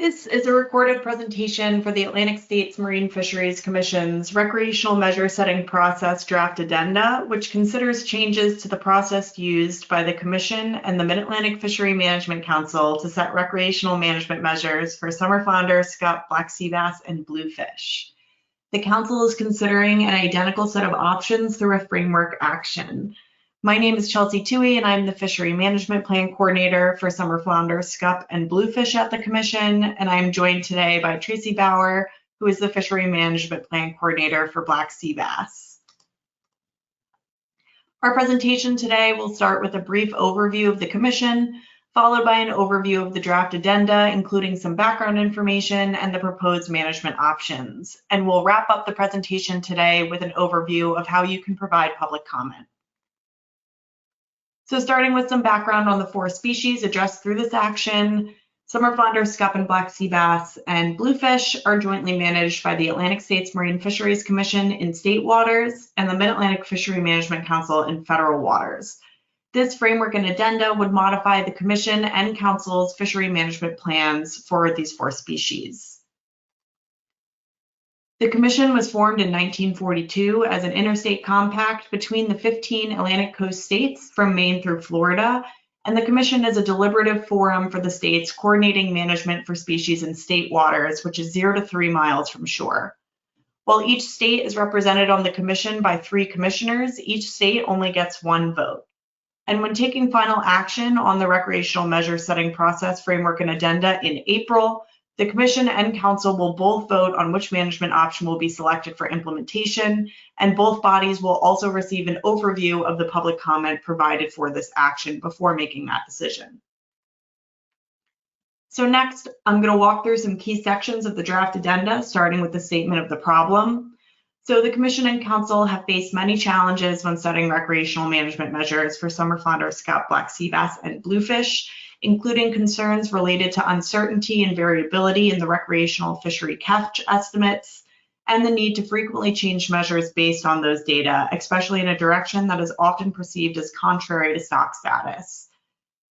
This is a recorded presentation for the Atlantic States Marine Fisheries Commission's Recreational Measure Setting Process Draft Addenda, which considers changes to the process used by the Commission and the Mid-Atlantic Fishery Management Council to set recreational management measures for summer flounder, scup, black sea bass, and bluefish. The Council is considering an identical set of options through a framework action. My name is Chelsea Toohey, and I'm the Fishery Management Plan Coordinator for summer flounder, scup, and bluefish at the Commission, and I'm joined today by Tracy Bauer, who is the Fishery Management Plan Coordinator for black sea bass. Our presentation today will start with a brief overview of the Commission, followed by an overview of the draft addenda, including some background information and the proposed management options. And we'll wrap up the presentation today with an overview of how you can provide public comment. So starting with some background on the four species addressed through this action, summer flounder, scup, and black sea bass and bluefish are jointly managed by the Atlantic States Marine Fisheries Commission in state waters and the Mid-Atlantic Fishery Management Council in federal waters. This framework and addenda would modify the Commission and Council's fishery management plans for these four species. The Commission was formed in 1942 as an interstate compact between the 15 Atlantic coast states from Maine through Florida, and the Commission is a deliberative forum for the states coordinating management for species in state waters, which is 0 to 3 miles from shore. While each state is represented on the Commission by 3 commissioners, each state only gets 1 vote. And when taking final action on the recreational measure setting process framework and addenda in April, the Commission and Council will both vote on which management option will be selected for implementation, and both bodies will also receive an overview of the public comment provided for this action before making that decision. So next, I'm going to walk through some key sections of the draft addenda, starting with the statement of the problem. So the Commission and Council have faced many challenges when setting recreational management measures for summer flounder, scup, black sea bass, and bluefish, including concerns related to uncertainty and variability in the recreational fishery catch estimates, and the need to frequently change measures based on those data, especially in a direction that is often perceived as contrary to stock status.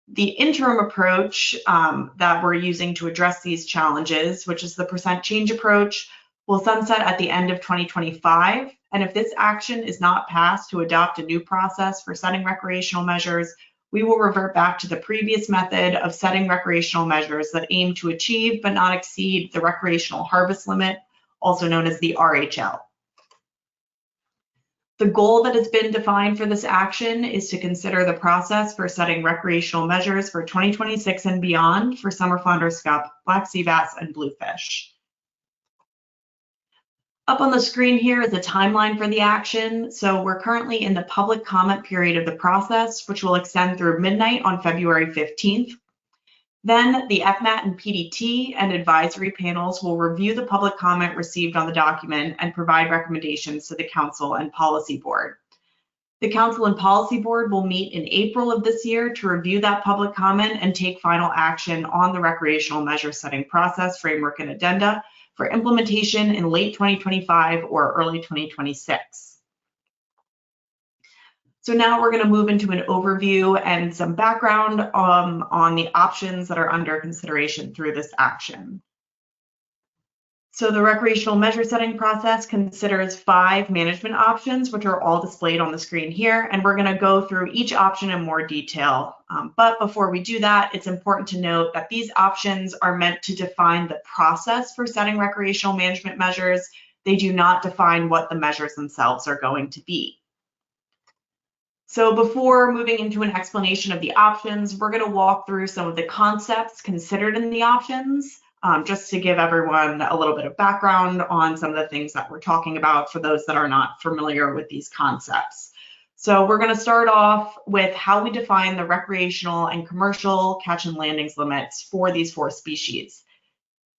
The interim approach that we're using to address these challenges, which is the percent change approach, will sunset at the end of 2025, and if this action is not passed to adopt a new process for setting recreational measures, we will revert back to the previous method of setting recreational measures that aim to achieve but not exceed the recreational harvest limit, also known as the RHL. The goal that has been defined for this action is to consider the process for setting recreational measures for 2026 and beyond for summer flounder, scup, black sea bass, and bluefish. Up on the screen here is a timeline for the action. So we're currently in the public comment period of the process, which will extend through midnight on February 15th. Then the FMAT and PDT and advisory panels will review the public comment received on the document and provide recommendations to the Council and Policy Board. The Council and Policy Board will meet in April of this year to review that public comment and take final action on the recreational measure setting process, framework, and addenda for implementation in late 2025 or early 2026. So now we're going to move into an overview and some background on the options that are under consideration through this action. So the recreational measure setting process considers 5 management options, which are all displayed on the screen here, and we're going to go through each option in more detail. But before we do that, it's important to note that these options are meant to define the process for setting recreational management measures. They do not define what the measures themselves are going to be. So before moving into an explanation of the options, we're going to walk through some of the concepts considered in the options, just to give everyone a little bit of background on some of the things that we're talking about for those that are not familiar with these concepts. So we're going to start off with how we define the recreational and commercial catch and landings limits for these 4 species.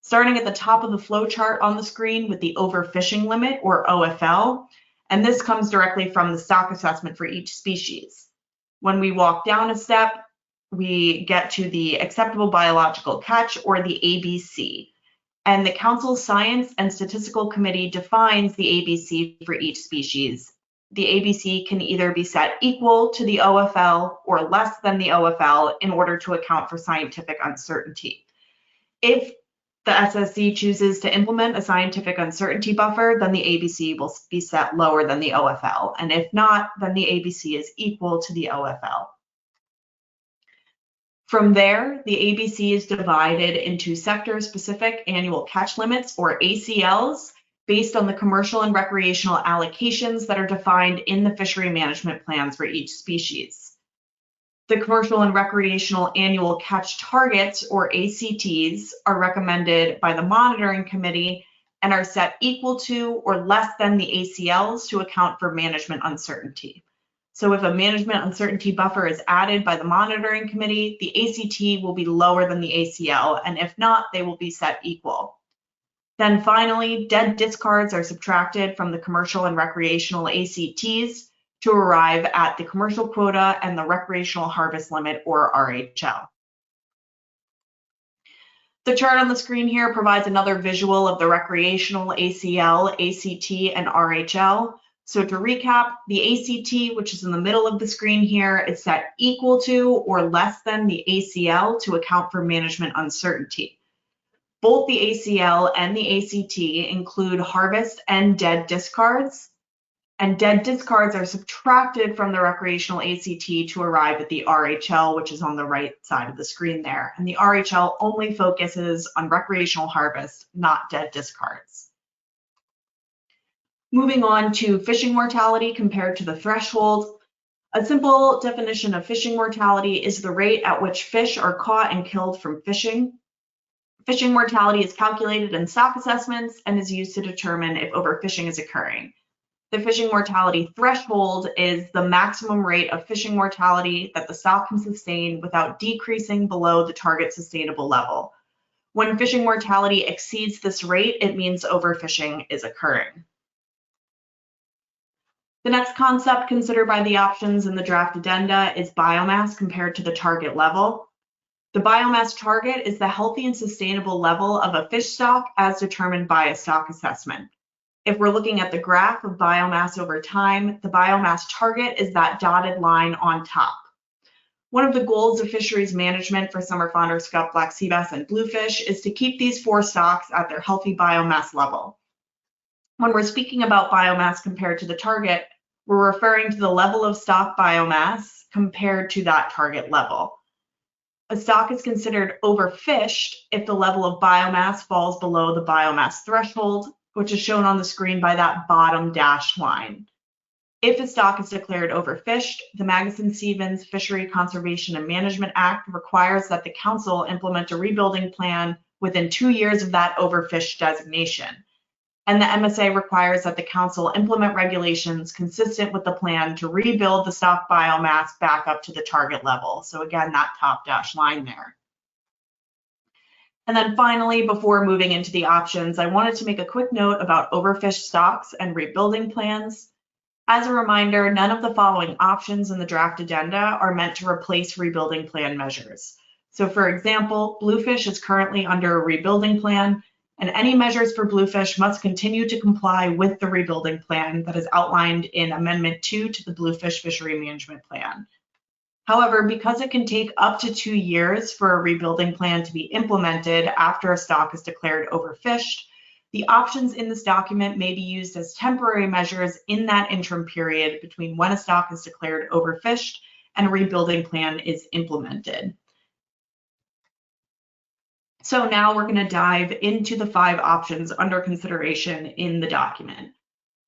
Starting at the top of the flow chart on the screen with the overfishing limit, or OFL, and this comes directly from the stock assessment for each species. When we walk down a step, we get to the acceptable biological catch, or the ABC. And the Council's Science and Statistical Committee defines the ABC for each species. The ABC can either be set equal to the OFL or less than the OFL in order to account for scientific uncertainty. If the SSC chooses to implement a scientific uncertainty buffer, then the ABC will be set lower than the OFL. And if not, then the ABC is equal to the OFL. From there, the ABC is divided into sector-specific annual catch limits, or ACLs, based on the commercial and recreational allocations that are defined in the fishery management plans for each species. The commercial and recreational annual catch targets, or ACTs, are recommended by the monitoring committee and are set equal to or less than the ACLs to account for management uncertainty. So if a management uncertainty buffer is added by the monitoring committee, the ACT will be lower than the ACL, and if not, they will be set equal. Then finally, dead discards are subtracted from the commercial and recreational ACTs to arrive at the commercial quota and the recreational harvest limit, or RHL. The chart on the screen here provides another visual of the recreational ACL, ACT, and RHL. So to recap, the ACT, which is in the middle of the screen here, is set equal to or less than the ACL to account for management uncertainty. Both the ACL and the ACT include harvest and dead discards, and dead discards are subtracted from the recreational ACT to arrive at the RHL, which is on the right side of the screen there. And the RHL only focuses on recreational harvest, not dead discards. Moving on to fishing mortality compared to the threshold. A simple definition of fishing mortality is the rate at which fish are caught and killed from fishing. Fishing mortality is calculated in stock assessments and is used to determine if overfishing is occurring. The fishing mortality threshold is the maximum rate of fishing mortality that the stock can sustain without decreasing below the target sustainable level. When fishing mortality exceeds this rate, it means overfishing is occurring. The next concept considered by the options in the draft addenda is biomass compared to the target level. The biomass target is the healthy and sustainable level of a fish stock as determined by a stock assessment. If we're looking at the graph of biomass over time, the biomass target is that dotted line on top. One of the goals of fisheries management for summer flounder, scup, black sea bass, and bluefish is to keep these four stocks at their healthy biomass level. When we're speaking about biomass compared to the target, we're referring to the level of stock biomass compared to that target level. A stock is considered overfished if the level of biomass falls below the biomass threshold, which is shown on the screen by that bottom dashed line. If a stock is declared overfished, the Magnuson-Stevens Fishery Conservation and Management Act requires that the council implement a rebuilding plan within 2 years of that overfished designation. And the MSA requires that the council implement regulations consistent with the plan to rebuild the stock biomass back up to the target level. So again, that top dash line there. And then finally, before moving into the options, I wanted to make a quick note about overfished stocks and rebuilding plans. As a reminder, none of the following options in the draft addenda are meant to replace rebuilding plan measures. So for example, bluefish is currently under a rebuilding plan, and any measures for bluefish must continue to comply with the rebuilding plan that is outlined in Amendment 2 to the Bluefish Fishery Management Plan. However, because it can take up to 2 years for a rebuilding plan to be implemented after a stock is declared overfished, the options in this document may be used as temporary measures in that interim period between when a stock is declared overfished and a rebuilding plan is implemented. So now we're going to dive into the 5 options under consideration in the document.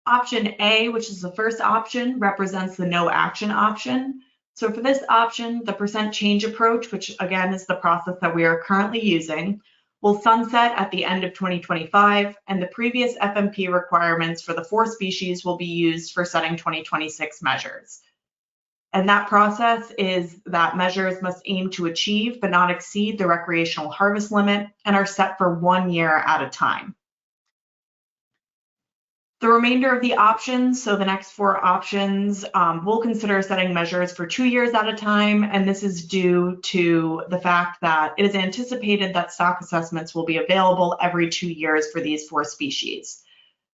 Option A, which is the first option, represents the no action option. So for this option, the percent change approach, which again is the process that we are currently using, will sunset at the end of 2025, and the previous FMP requirements for the 4 species will be used for setting 2026 measures. And that process is that measures must aim to achieve but not exceed the recreational harvest limit and are set for 1 year at a time. The remainder of the options, so the next 4 options, we'll consider setting measures for 2 years at a time, and this is due to the fact that it is anticipated that stock assessments will be available every 2 years for these 4 species.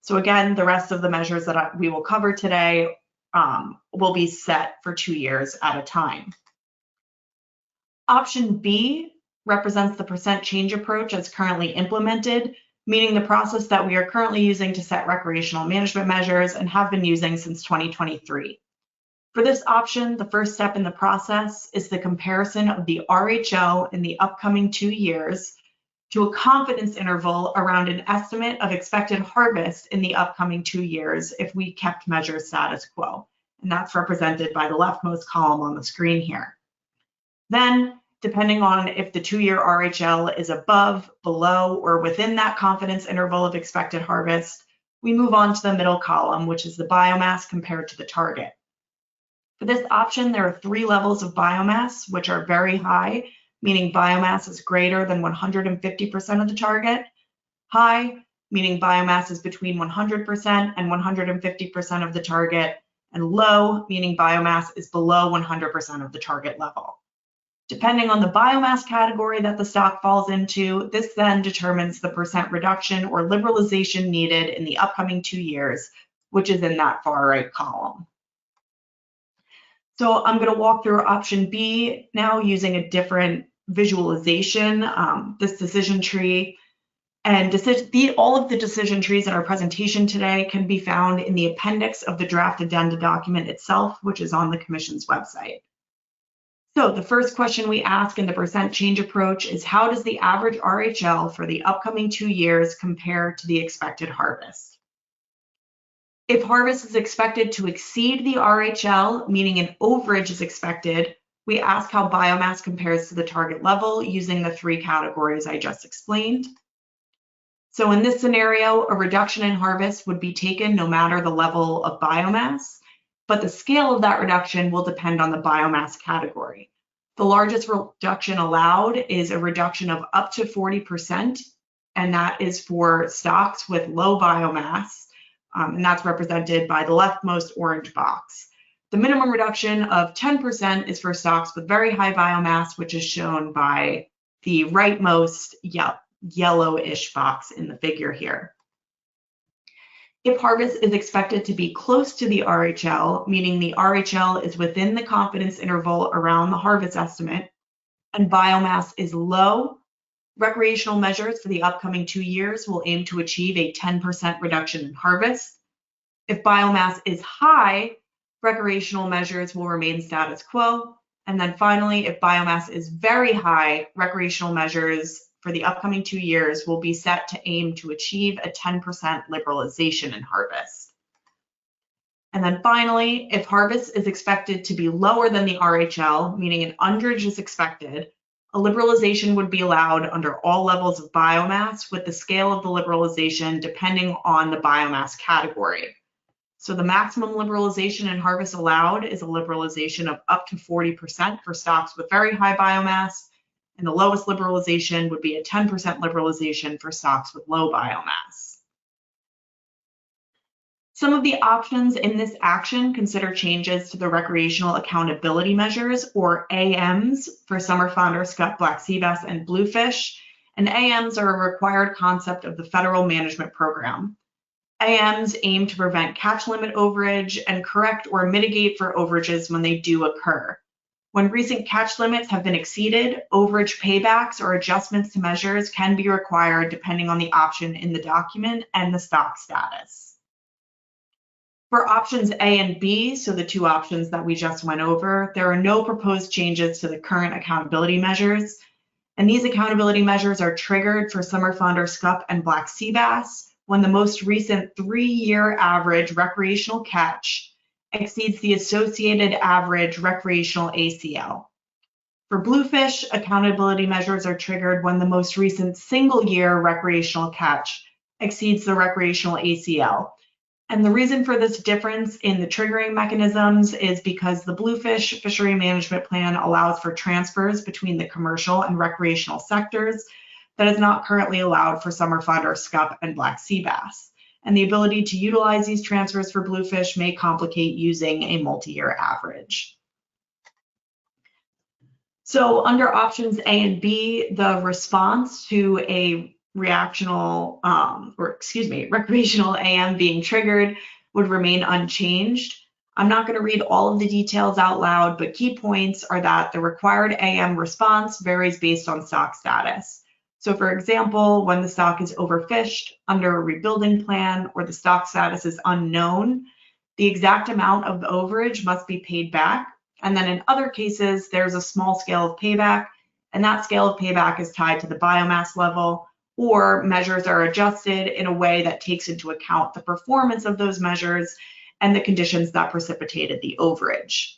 So again, the rest of the measures that we will cover today will be set for 2 years at a time. Option B represents the percent change approach as currently implemented, meaning the process that we are currently using to set recreational management measures and have been using since 2023. For this option, the first step in the process is the comparison of the RHL in the upcoming 2 years to a confidence interval around an estimate of expected harvest in the upcoming 2 years if we kept measures status quo. And that's represented by the leftmost column on the screen here. Then, depending on if the 2-year RHL is above, below, or within that confidence interval of expected harvest, we move on to the middle column, which is the biomass compared to the target. For this option, there are 3 levels of biomass, which are very high, meaning biomass is greater than 150% of the target. High, meaning biomass is between 100% and 150% of the target. And low, meaning biomass is below 100% of the target level. Depending on the biomass category that the stock falls into, this then determines the percent reduction or liberalization needed in the upcoming 2 years, which is in that far right column. So I'm going to walk through option B now using a different visualization, this decision tree. And all of the decision trees in our presentation today can be found in the appendix of the draft addenda document itself, which is on the Commission's website. So the first question we ask in the percent change approach is, how does the average RHL for the upcoming 2 years compare to the expected harvest? If harvest is expected to exceed the RHL, meaning an overage is expected, we ask how biomass compares to the target level using the 3 categories I just explained. So in this scenario, a reduction in harvest would be taken no matter the level of biomass, but the scale of that reduction will depend on the biomass category. The largest reduction allowed is a reduction of up to 40%, and that is for stocks with low biomass, and that's represented by the leftmost orange box. The minimum reduction of 10% is for stocks with very high biomass, which is shown by the rightmost yellowish box in the figure here. If harvest is expected to be close to the RHL, meaning the RHL is within the confidence interval around the harvest estimate, and biomass is low, recreational measures for the upcoming 2 years will aim to achieve a 10% reduction in harvest. If biomass is high, recreational measures will remain status quo. And then finally, if biomass is very high, recreational measures for the upcoming 2 years will be set to aim to achieve a 10% liberalization in harvest. And then finally, if harvest is expected to be lower than the RHL, meaning an underage is expected, a liberalization would be allowed under all levels of biomass, with the scale of the liberalization depending on the biomass category. So the maximum liberalization in harvest allowed is a liberalization of up to 40% for stocks with very high biomass, and the lowest liberalization would be a 10% liberalization for stocks with low biomass. Some of the options in this action consider changes to the recreational accountability measures, or AMs, for summer flounder, scup, black sea bass, and bluefish. And AMs are a required concept of the federal management program. AMs aim to prevent catch limit overage and correct or mitigate for overages when they do occur. When recent catch limits have been exceeded, overage paybacks or adjustments to measures can be required depending on the option in the document and the stock status. For options A and B, so the 2 options that we just went over, there are no proposed changes to the current accountability measures. And these accountability measures are triggered for summer flounder, scup, and black sea bass when the most recent 3-year average recreational catch exceeds the associated average recreational ACL. For bluefish, accountability measures are triggered when the most recent single-year recreational catch exceeds the recreational ACL. And the reason for this difference in the triggering mechanisms is because the bluefish fishery management plan allows for transfers between the commercial and recreational sectors that is not currently allowed for summer flounder, scup, and black sea bass. And the ability to utilize these transfers for bluefish may complicate using a multi-year average. So under options A and B, the response to a recreational AM being triggered would remain unchanged. I'm not going to read all of the details out loud, but key points are that the required AM response varies based on stock status. So for example, when the stock is overfished under a rebuilding plan or the stock status is unknown, the exact amount of the overage must be paid back. And then in other cases, there's a small scale of payback, and that scale of payback is tied to the biomass level, or measures are adjusted in a way that takes into account the performance of those measures and the conditions that precipitated the overage.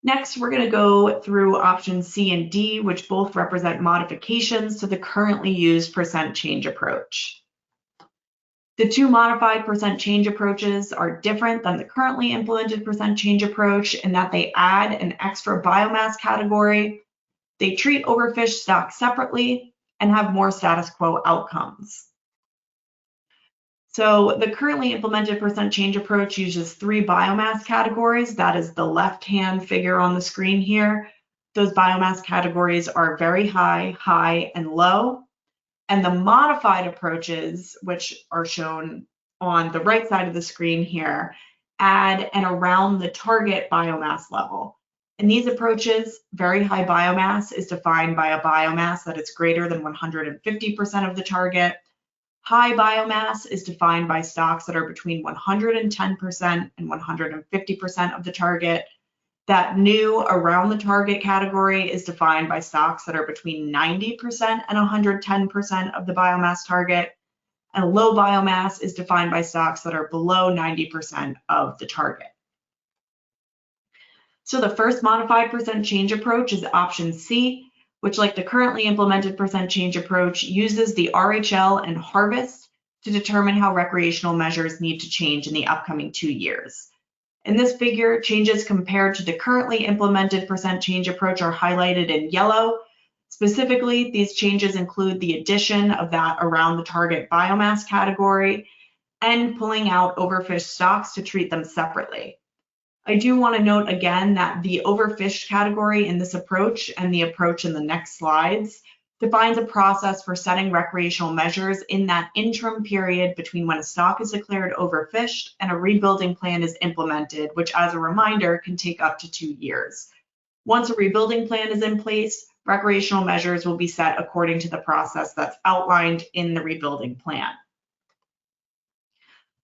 Next, we're going to go through options C and D, which both represent modifications to the currently used percent change approach. The two modified percent change approaches are different than the currently implemented percent change approach in that they add an extra biomass category, they treat overfished stock separately, and have more status quo outcomes. So the currently implemented percent change approach uses 3 biomass categories. That is the left-hand figure on the screen here. Those biomass categories are very high, high, and low. And the modified approaches, which are shown on the right side of the screen here, add an around the target biomass level. In these approaches, very high biomass is defined by a biomass that is greater than 150% of the target. High biomass is defined by stocks that are between 110% and 150% of the target. That new around the target category is defined by stocks that are between 90% and 110% of the biomass target. And low biomass is defined by stocks that are below 90% of the target. So the first modified percent change approach is option C, which, like the currently implemented percent change approach, uses the RHL and harvest to determine how recreational measures need to change in the upcoming 2 years. In this figure, changes compared to the currently implemented percent change approach are highlighted in yellow. Specifically, these changes include the addition of that around the target biomass category and pulling out overfished stocks to treat them separately. I do want to note again that the overfished category in this approach and the approach in the next slides defines a process for setting recreational measures in that interim period between when a stock is declared overfished and a rebuilding plan is implemented, which, as a reminder, can take up to 2 years. Once a rebuilding plan is in place, recreational measures will be set according to the process that's outlined in the rebuilding plan.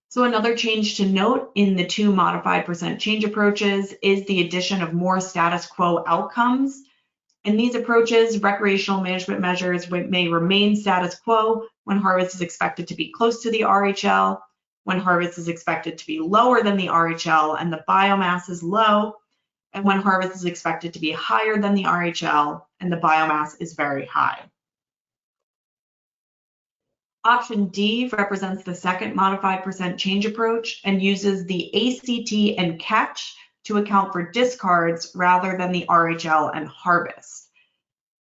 So another change to note in the 2 modified percent change approaches is the addition of more status quo outcomes. In these approaches, recreational management measures may remain status quo when harvest is expected to be close to the RHL, when harvest is expected to be lower than the RHL and the biomass is low, and when harvest is expected to be higher than the RHL and the biomass is very high. Option D represents the second modified percent change approach and uses the ACT and catch to account for discards rather than the RHL and harvest.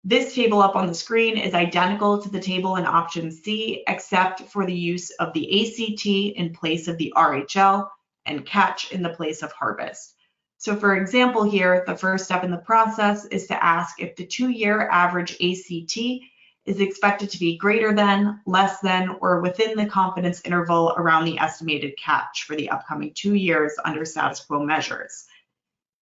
This table up on the screen is identical to the table in option C, except for the use of the ACT in place of the RHL and catch in the place of harvest. So for example here, the first step in the process is to ask if the 2-year average ACT is expected to be greater than, less than, or within the confidence interval around the estimated catch for the upcoming 2 years under status quo measures.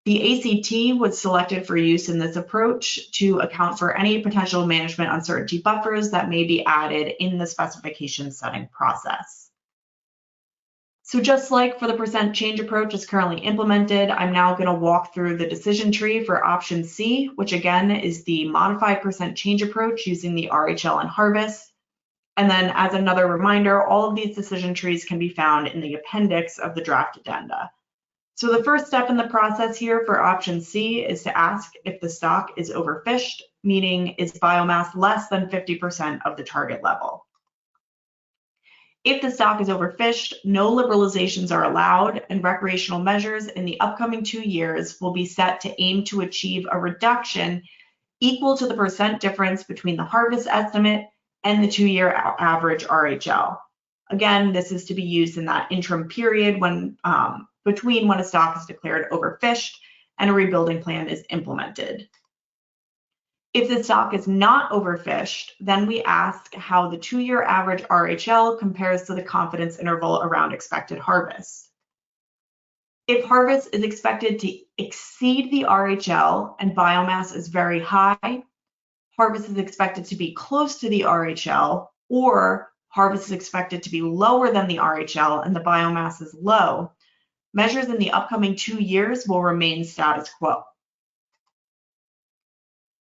The ACT was selected for use in this approach to account for any potential management uncertainty buffers that may be added in the specification setting process. So just like for the percent change approach as currently implemented, I'm now going to walk through the decision tree for option C, which again is the modified percent change approach using the RHL and harvest. And then as another reminder, all of these decision trees can be found in the appendix of the draft addenda. So the first step in the process here for option C is to ask if the stock is overfished, meaning is biomass less than 50% of the target level. If the stock is overfished, no liberalizations are allowed, and recreational measures in the upcoming 2 years will be set to aim to achieve a reduction equal to the percent difference between the harvest estimate and the 2-year average RHL. Again, this is to be used in that interim period when between when a stock is declared overfished and a rebuilding plan is implemented. If the stock is not overfished, then we ask how the 2-year average RHL compares to the confidence interval around expected harvest. If harvest is expected to exceed the RHL and biomass is very high, harvest is expected to be close to the RHL, or harvest is expected to be lower than the RHL and the biomass is low, measures in the upcoming 2 years will remain status quo.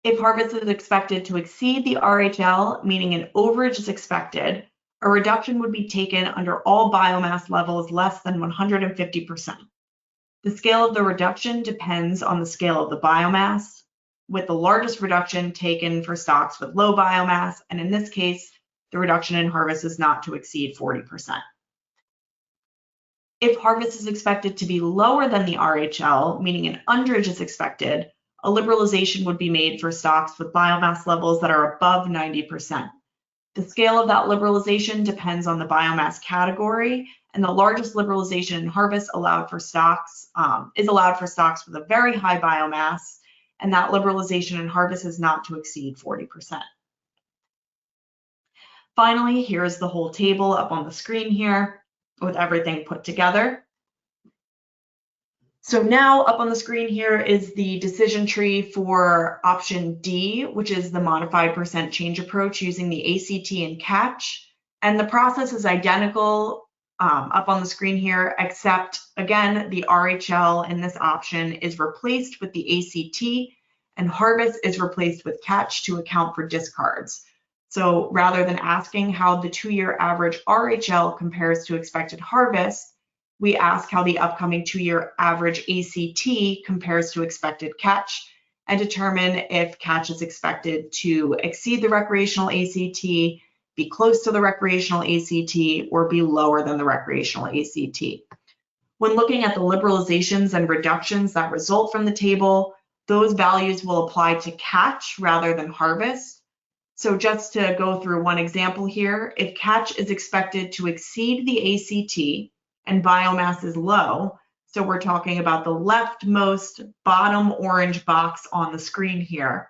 If harvest is expected to exceed the RHL, meaning an overage is expected, a reduction would be taken under all biomass levels less than 150%. The scale of the reduction depends on the scale of the biomass, with the largest reduction taken for stocks with low biomass, and in this case, the reduction in harvest is not to exceed 40%. If harvest is expected to be lower than the RHL, meaning an underage is expected, a liberalization would be made for stocks with biomass levels that are above 90%. The scale of that liberalization depends on the biomass category, and the largest liberalization in harvest allowed for stocks is allowed for stocks with a very high biomass, and that liberalization in harvest is not to exceed 40%. Finally, here's the whole table up on the screen here with everything put together. So now up on the screen here is the decision tree for option D, which is the modified percent change approach using the ACT and catch. And the process is identical up on the screen here, except again, the RHL in this option is replaced with the ACT and harvest is replaced with catch to account for discards. So rather than asking how the 2-year average RHL compares to expected harvest, we ask how the upcoming 2-year average ACT compares to expected catch and determine if catch is expected to exceed the recreational ACT, be close to the recreational ACT, or be lower than the recreational ACT. When looking at the liberalizations and reductions that result from the table, those values will apply to catch rather than harvest. So just to go through one example here, if catch is expected to exceed the ACT, and biomass is low, so we're talking about the leftmost bottom orange box on the screen here.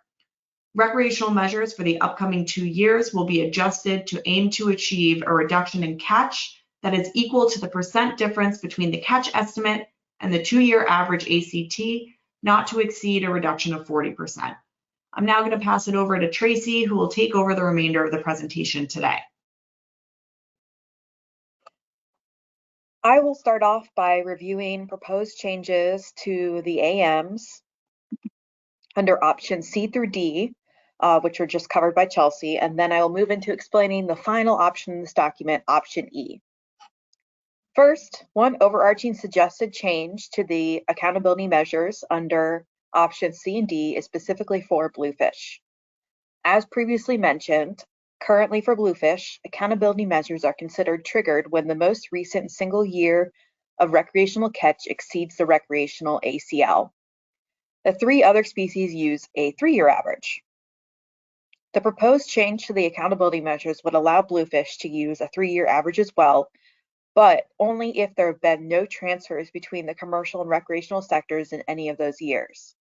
Recreational measures for the upcoming 2 years will be adjusted to aim to achieve a reduction in catch that is equal to the percent difference between the catch estimate and the 2-year average ACT, not to exceed a reduction of 40%. I'm now going to pass it over to Tracy, who will take over the remainder of the presentation today. I will start off by reviewing proposed changes to the AMs under options C through D, which are just covered by Chelsea, and then I will move into explaining the final option in this document, option E. First, one overarching suggested change to the accountability measures under options C and D is specifically for bluefish. As previously mentioned, currently for bluefish, accountability measures are considered triggered when the most recent single year of recreational catch exceeds the recreational ACL. The 3 other species use a 3-year average. The proposed change to the accountability measures would allow bluefish to use a 3-year average as well, but only if there have been no transfers between the commercial and recreational sectors in any of those years.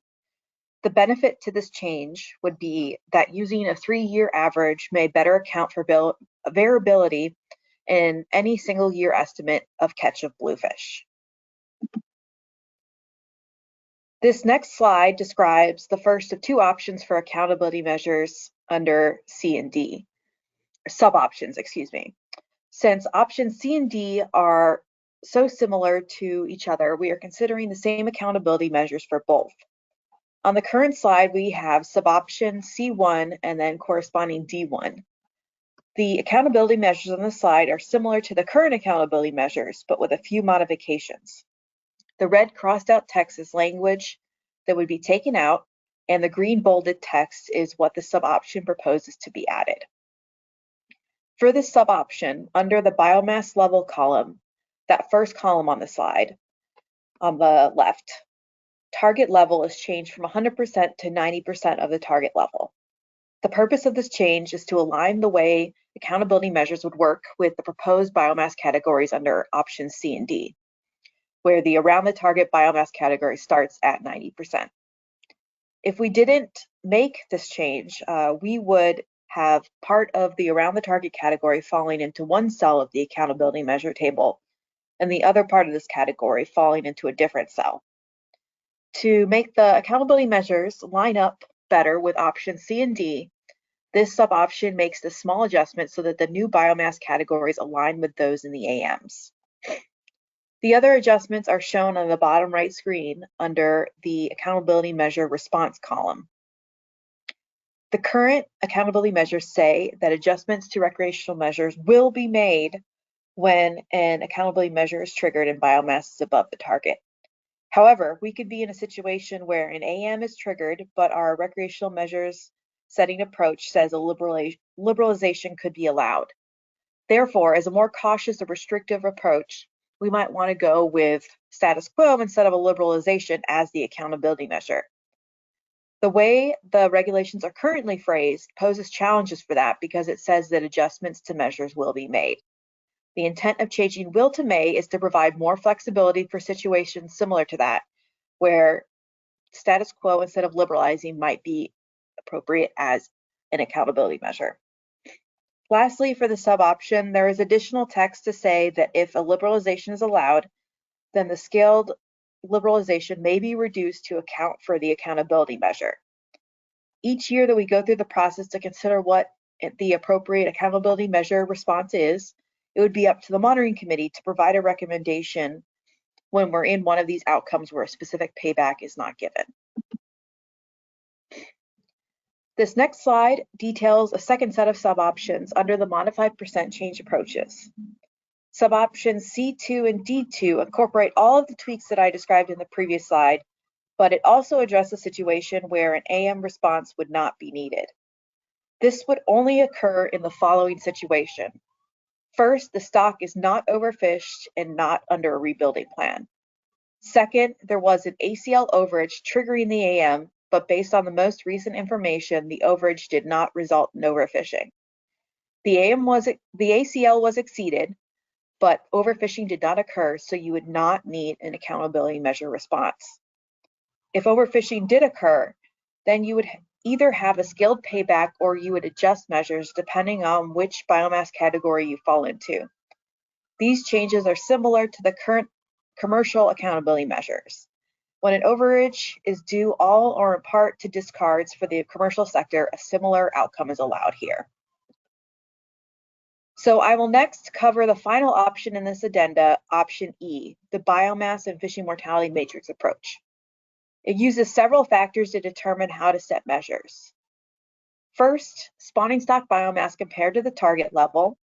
The benefit to this change would be that using a 3-year average may better account for variability in any single year estimate of catch of bluefish. This next slide describes the first of 2 options for accountability measures under C and D, or sub-options, excuse me. Since options C and D are so similar to each other, we are considering the same accountability measures for both. On the current slide, we have sub-option C1 and then corresponding D1. The accountability measures on the slide are similar to the current accountability measures, but with a few modifications. The red crossed out text is language that would be taken out, and the green bolded text is what the sub-option proposes to be added. For this sub-option, under the biomass level column, that first column on the slide, on the left, target level is changed from 100% to 90% of the target level. The purpose of this change is to align the way accountability measures would work with the proposed biomass categories under options C and D, where the around the target biomass category starts at 90%. If we didn't make this change, we would have part of the around the target category falling into one cell of the accountability measure table, and the other part of this category falling into a different cell. To make the accountability measures line up better with options C and D, this sub-option makes the small adjustment so that the new biomass categories align with those in the AMs. The other adjustments are shown on the bottom right screen under the accountability measure response column. The current accountability measures say that adjustments to recreational measures will be made when an accountability measure is triggered and biomass is above the target. However, we could be in a situation where an AM is triggered, but our recreational measures setting approach says a liberalization could be allowed. Therefore, as a more cautious or restrictive approach, we might want to go with status quo instead of a liberalization as the accountability measure. The way the regulations are currently phrased poses challenges for that because it says that adjustments to measures will be made. The intent of changing will to may is to provide more flexibility for situations similar to that, where status quo instead of liberalizing might be appropriate as an accountability measure. Lastly, for the sub-option, there is additional text to say that if a liberalization is allowed, then the scaled liberalization may be reduced to account for the accountability measure. Each year that we go through the process to consider what the appropriate accountability measure response is, it would be up to the monitoring committee to provide a recommendation when we're in one of these outcomes where a specific payback is not given. This next slide details a second set of sub-options under the modified percent change approaches. Sub-options C2 and D2 incorporate all of the tweaks that I described in the previous slide, but it also addresses a situation where an AM response would not be needed. This would only occur in the following situation. First, the stock is not overfished and not under a rebuilding plan. Second, there was an ACL overage triggering the AM, but based on the most recent information, the overage did not result in overfishing. The ACL was exceeded, but overfishing did not occur, so you would not need an accountability measure response. If overfishing did occur, then you would either have a scaled payback or you would adjust measures depending on which biomass category you fall into. These changes are similar to the current commercial accountability measures. When an overage is due all or in part to discards for the commercial sector, a similar outcome is allowed here. So I will next cover the final option in this addenda, option E, the biomass and fishing mortality matrix approach. It uses several factors to determine how to set measures. First, spawning stock biomass compared to the target level.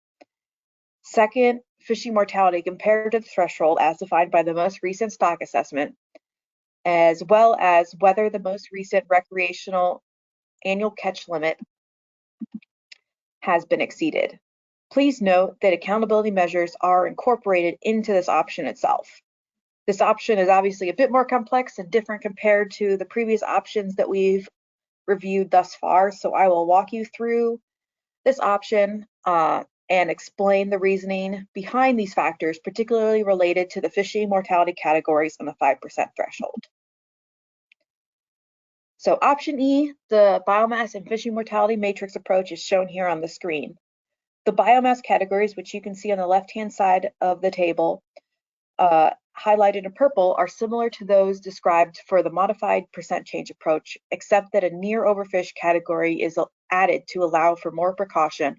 Second, fishing mortality compared to the threshold as defined by the most recent stock assessment, as well as whether the most recent recreational annual catch limit has been exceeded. Please note that accountability measures are incorporated into this option itself. This option is obviously a bit more complex and different compared to the previous options that we've reviewed thus far, so I will walk you through this option and explain the reasoning behind these factors, particularly related to the fishing mortality categories and the 5% threshold. So option E, the biomass and fishing mortality matrix approach, is shown here on the screen. The biomass categories, which you can see on the left-hand side of the table, highlighted in purple, are similar to those described for the modified percent change approach, except that a near overfish category is added to allow for more precaution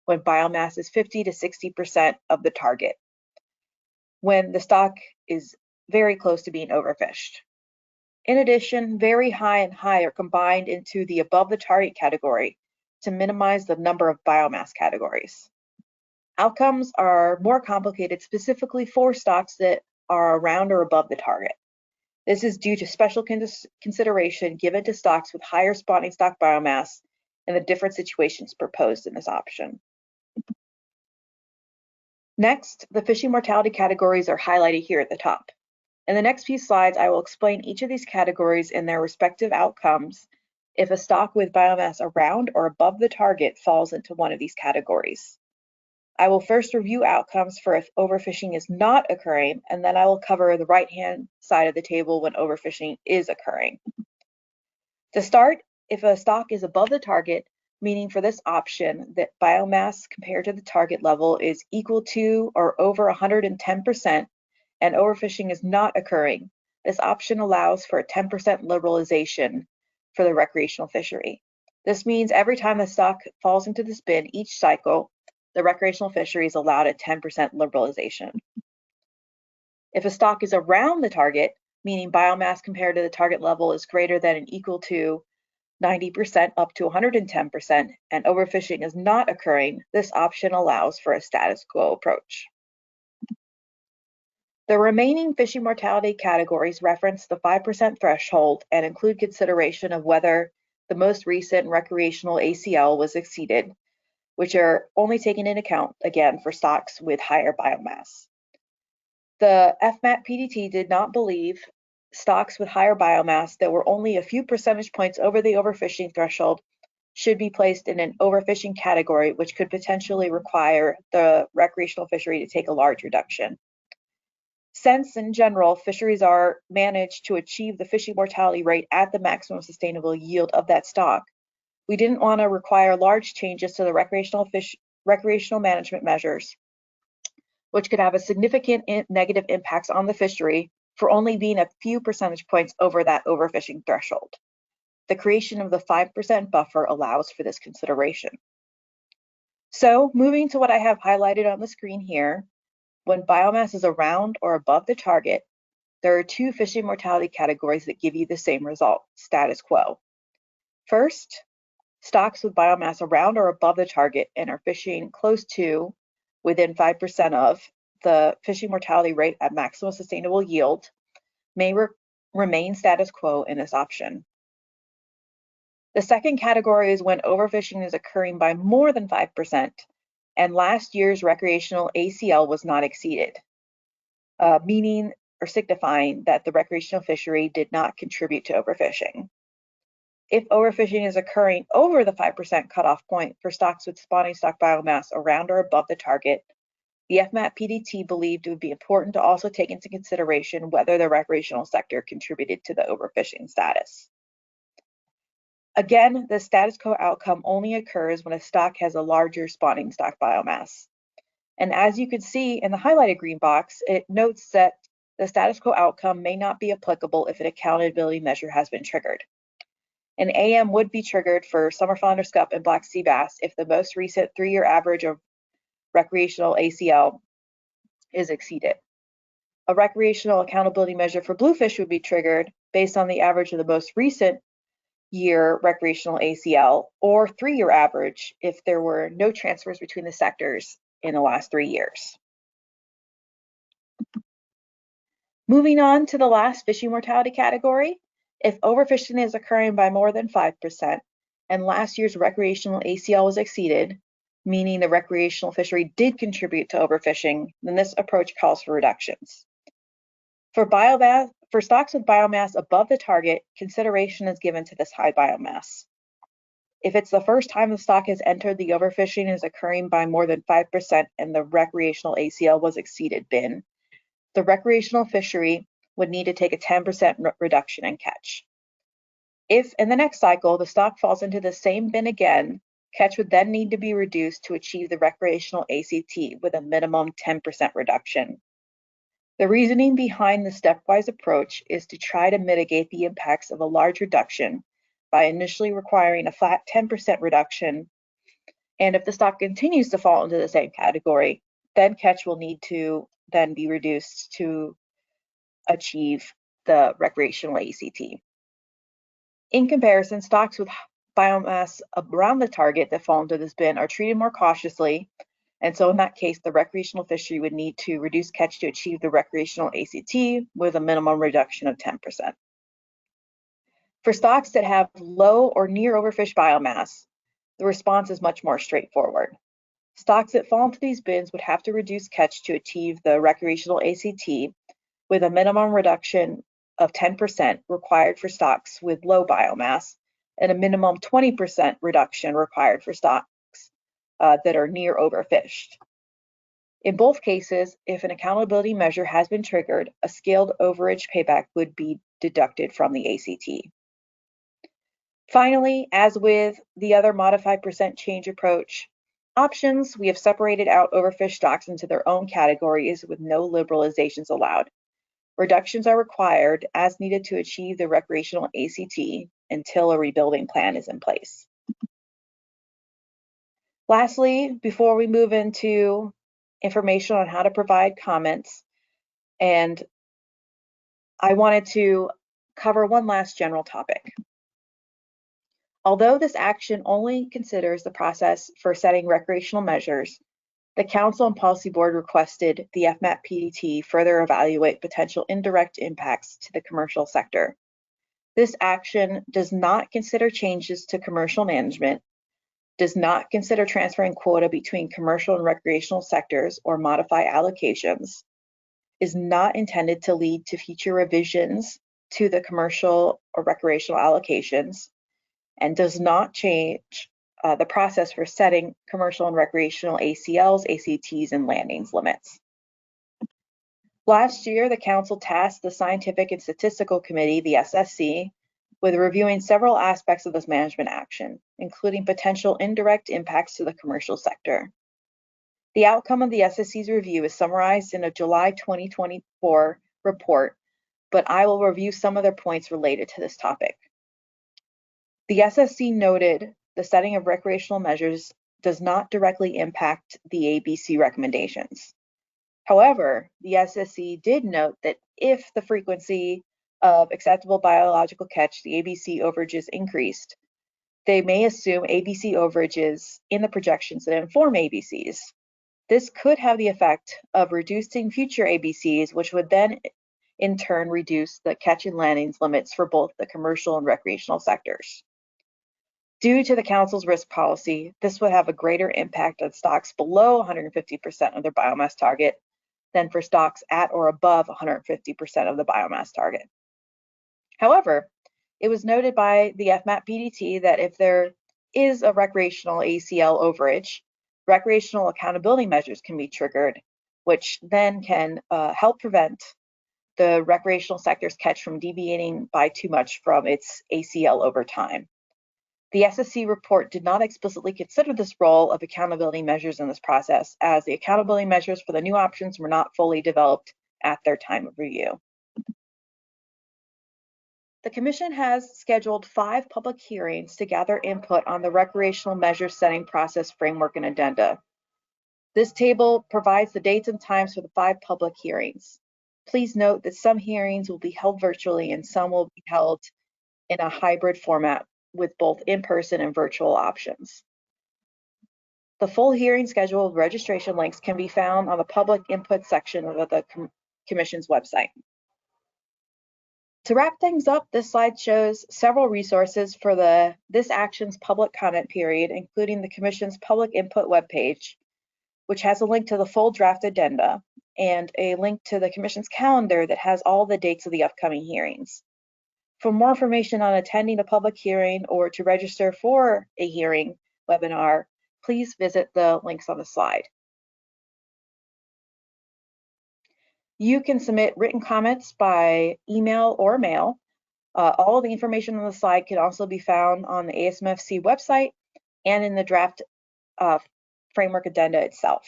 when biomass is 50 to 60% of the target, when the stock is very close to being overfished. In addition, very high and high are combined into the above the target category to minimize the number of biomass categories. Outcomes are more complicated specifically for stocks that are around or above the target. This is due to special consideration given to stocks with higher spawning stock biomass and the different situations proposed in this option. Next, the fishing mortality categories are highlighted here at the top. In the next few slides, I will explain each of these categories and their respective outcomes if a stock with biomass around or above the target falls into one of these categories. I will first review outcomes for if overfishing is not occurring, and then I will cover the right-hand side of the table when overfishing is occurring. To start, if a stock is above the target, meaning for this option that biomass compared to the target level is equal to or over 110% and overfishing is not occurring. This option allows for a 10% liberalization for the recreational fishery. This means every time the stock falls into this bin each cycle, the recreational fishery is allowed a 10% liberalization. If a stock is around the target, meaning biomass compared to the target level is greater than and equal to 90% up to 110%, and overfishing is not occurring, this option allows for a status quo approach. The remaining fishing mortality categories reference the 5% threshold and include consideration of whether the most recent recreational ACL was exceeded, which are only taken into account, again, for stocks with higher biomass. The FMAP PDT did not believe stocks with higher biomass that were only a few percentage points over the overfishing threshold should be placed in an overfishing category, which could potentially require the recreational fishery to take a large reduction. Since, in general, fisheries are managed to achieve the fishing mortality rate at the maximum sustainable yield of that stock, we didn't want to require large changes to the recreational management measures, which could have a significant negative impacts on the fishery for only being a few percentage points over that overfishing threshold. The creation of the 5% buffer allows for this consideration. So, moving to what I have highlighted on the screen here, when biomass is around or above the target, there are two fishing mortality categories that give you the same result, status quo. First, stocks with biomass around or above the target and are fishing close to, within 5% of, the fishing mortality rate at maximum sustainable yield may remain status quo in this option. The second category is when overfishing is occurring by more than 5% and last year's recreational ACL was not exceeded, meaning or signifying that the recreational fishery did not contribute to overfishing. If overfishing is occurring over the 5% cutoff point for stocks with spawning stock biomass around or above the target, the FMAP PDT believed it would be important to also take into consideration whether the recreational sector contributed to the overfishing status. Again, the status quo outcome only occurs when a stock has a larger spawning stock biomass. And as you can see in the highlighted green box, it notes that the status quo outcome may not be applicable if an accountability measure has been triggered. An AM would be triggered for summer flounder scup and black sea bass if the most recent 3-year average of recreational ACL is exceeded. A recreational accountability measure for bluefish would be triggered based on the average of the most recent year recreational ACL or 3-year average if there were no transfers between the sectors in the last 3 years. Moving on to the last fishing mortality category, if overfishing is occurring by more than 5% and last year's recreational ACL was exceeded, meaning the recreational fishery did contribute to overfishing, then this approach calls for reductions. For stocks with biomass above the target, consideration is given to this high biomass. If it's the first time the stock has entered the overfishing is occurring by more than 5% and the recreational ACL was exceeded bin, the recreational fishery would need to take a 10% reduction in catch. If in the next cycle the stock falls into the same bin again, catch would then need to be reduced to achieve the recreational ACT with a minimum 10% reduction. The reasoning behind the stepwise approach is to try to mitigate the impacts of a large reduction by initially requiring a flat 10% reduction, and if the stock continues to fall into the same category, then catch will need to then be reduced to achieve the recreational ACT. In comparison, stocks with biomass around the target that fall into this bin are treated more cautiously, and so in that case, the recreational fishery would need to reduce catch to achieve the recreational ACT with a minimum reduction of 10%. For stocks that have low or near overfish biomass, the response is much more straightforward. Stocks that fall into these bins would have to reduce catch to achieve the recreational ACT with a minimum reduction of 10% required for stocks with low biomass and a minimum 20% reduction required for stocks that are near overfished. In both cases, if an accountability measure has been triggered, a scaled overage payback would be deducted from the ACT. Finally, as with the other modified percent change approach options, we have separated out overfish stocks into their own categories with no liberalizations allowed. Reductions are required as needed to achieve the recreational ACT until a rebuilding plan is in place. Lastly, before we move into information on how to provide comments, and I wanted to cover one last general topic. Although this action only considers the process for setting recreational measures, the Council and Policy Board requested the FMAP PDT further evaluate potential indirect impacts to the commercial sector. This action does not consider changes to commercial management, does not consider transferring quota between commercial and recreational sectors or modify allocations, is not intended to lead to future revisions to the commercial or recreational allocations, and does not change the process for setting commercial and recreational ACLs, ACTs, and landings limits. Last year, the Council tasked the Scientific and Statistical Committee, the SSC, with reviewing several aspects of this management action, including potential indirect impacts to the commercial sector. The outcome of the SSC's review is summarized in a July 2024 report, but I will review some of their points related to this topic. The SSC noted the setting of recreational measures does not directly impact the ABC recommendations. However, the SSC did note that if the frequency of acceptable biological catch, the ABC overages, increased, they may assume ABC overages in the projections that inform ABCs. This could have the effect of reducing future ABCs, which would then in turn reduce the catch and landings limits for both the commercial and recreational sectors. Due to the Council's risk policy, this would have a greater impact on stocks below 150% of their biomass target than for stocks at or above 150% of the biomass target. However, it was noted by the FMAP PDT that if there is a recreational ACL overage, recreational accountability measures can be triggered, which then can help prevent the recreational sector's catch from deviating by too much from its ACL over time. The SSC report did not explicitly consider this role of accountability measures in this process, as the accountability measures for the new options were not fully developed at their time of review. The Commission has scheduled 5 public hearings to gather input on the recreational measure setting process framework and addenda. This table provides the dates and times for the 5 public hearings. Please note that some hearings will be held virtually and some will be held in a hybrid format with both in-person and virtual options. The full hearing schedule with registration links can be found on the public input section of the Commission's website. To wrap things up, this slide shows several resources for this action's public comment period, including the Commission's public input webpage, which has a link to the full draft addenda and a link to the Commission's calendar that has all the dates of the upcoming hearings. For more information on attending a public hearing or to register for a hearing webinar, please visit the links on the slide. You can submit written comments by email or mail. All of the information on the slide can also be found on the ASMFC website and in the draft framework addenda itself.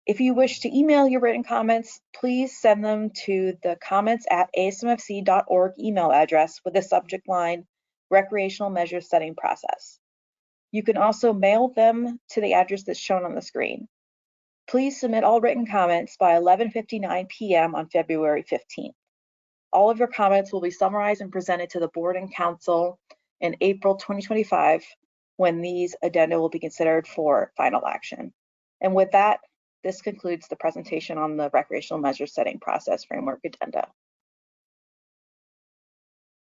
If you wish to email your written comments, please send them to the comments@asmfc.org email address with the subject line, Recreational Measure Setting Process. You can also mail them to the address that's shown on the screen. Please submit all written comments by 11:59 p.m. on February 15th. All of your comments will be summarized and presented to the Board and Council in April 2025, when these addenda will be considered for final action. And with that, this concludes the presentation on the Recreational Measure Setting Process Framework addenda.